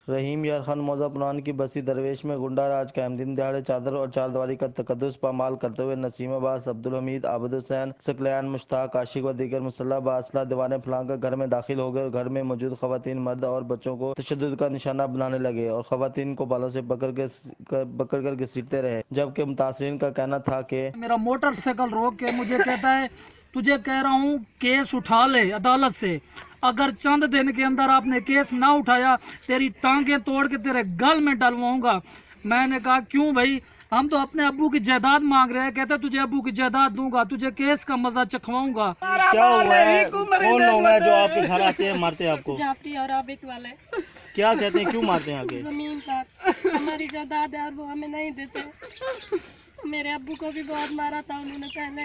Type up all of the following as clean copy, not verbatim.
رحیم یار خان موضع پران کی بستی درویش میں گنڈا راج قائم دن دہاڑے چادر اور چار دیواری کا تقدس پامال کرتے ہوئے نسیم عباس، عبدالحمید، عابد حسین، ثقلین، مشتاق، عاشق و دیگر مسلح باسلحہ دیوانے پھلانگ کر گھر میں داخل ہو گئے اور گھر میں موجود خواتین، مرد اور بچوں کو تشدد کا نشانہ بنانے لگے اور خواتین کو بالوں سے پکڑ کر گھسیٹتے رہے، جبکہ متاثرین کا کہنا تھا کہ میرا موٹر سائیکل روک کے مجھے کہتا ہے تجھے کہہ رہا ہوں کیس اٹھا لے عدالت سے، اگر چند دن کے اندر آپ نے کیس نہ اٹھایا تیری ٹانگیں توڑ کے تیرے گل میں ڈلواؤں گا۔ میں نے کہا کیوں بھائی، ہم تو اپنے ابو کی جائیداد مانگ رہے ہیں۔ کہتے تجھے ابو کی جائیداد دوں گا، تجھے کیس کا مزہ چکھواؤں گا۔ کیا ہوا ہے؟ کون لوگ ہیں جو آپ کے گھر آتے ہیں مارتے ہیں آپ کو؟ جعفری اور عابد والے۔ کیا کہتے ہیں، کیوں مارتے ہیں آگے؟ زمین پر ہماری جائیداد ہے اور وہ ہمیں نہیں دیتے۔ میرے ابو کو بھی بہت مارا تھا انہوں نے پہلے،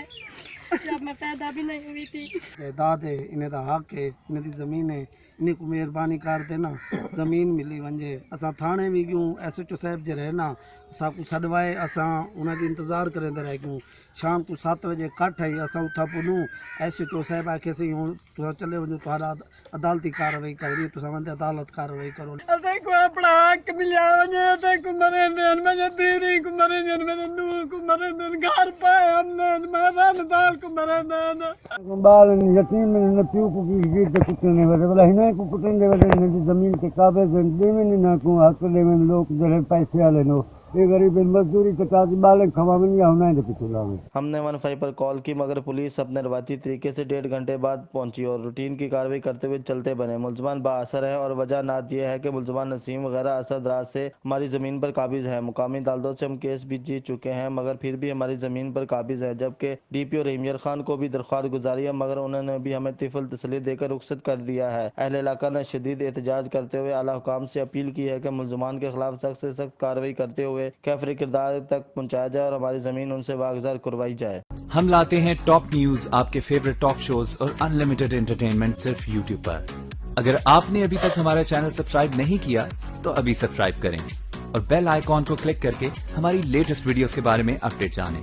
جب میں پیدا بھی نہیں ہوئی تھی۔ جائیداد ہے، انہیں دا حق ہے، انہیں دی زمین ہے، انہیں کو مہربانی کر دینا زمین ملی ونجے۔ اساں تھانے بھی کیوں ایس ایچ او صاحب جے رہنا اساں کو چھڈوائے، اساں انہاں دی انتظار کریندے رہ کیوں۔ شام کو 7 بجے کٹ ہے، اساں اتھا پنوں ایس ایچ او صاحب آکھے سی ہوں تساں چلے ونجو تہاڈا عدالتی کارروائی کر دی، تساں وندے عدالت کارروائی کرو۔ اسے کو اپنا حق ملیا ونجے تے کو مرے دین میں دیری کو مرے دین میں نو کو مرے دین گھر پائے ہم نے میں دال کو مرے دین بال یتیم نے پیو کو کی گیر تے کتنے ورے بلا ہنے کو کتنے دے ورے زمین کے قابض دے میں نہ کو حق دے میں لوگ جڑے پیسے والے نو یہ غریب مزدوری تے کاج بالے کھواون یا ہونا دے پچھلا میں۔ ہم نے 15 پر کال کی مگر پولیس اپنے روایتی طریقے سے 1.5 گھنٹے بعد پہنچی اور روٹین کی کارروائی کرتے ہوئے چلتے بنے۔ ملزمان بااثر ہیں اور وجہ نات یہ ہے کہ ملزمان نسیم وغیرہ اسد راز سے ہماری زمین پر قابض ہیں۔ مقامی عدالتوں سے ہم کیس بھی جیت چکے ہیں مگر پھر بھی ہماری زمین پر قابض ہے، جبکہ ڈی پی او رحیم یار خان کو بھی درخواست گزاری ہے مگر انہوں نے بھی ہمیں طفل تسلی دے کر رخصت کر دیا ہے۔ اہل علاقہ نے شدید احتجاج کرتے ہوئے اعلیٰ حکام سے اپیل کی ہے کہ ملزمان کے خلاف سخت سے سخت کارروائی کرتے ہوئے کیفر کردار تک پہنچایا جائے اور ہماری زمین ان سے واگزار کروائی جائے۔ ہم لاتے ہیں ٹاپ نیوز، آپ کے فیورٹ ٹاک شوز اور انلمیٹڈ انٹرٹینمنٹ صرف یوٹیوب پر۔ اگر آپ نے ابھی تک ہمارا چینل سبسکرائب نہیں کیا تو ابھی سبسکرائب کریں اور بیل آئیکن کو کلک کر کے ہماری لیٹسٹ ویڈیوز کے بارے میں اپڈیٹ جانیں۔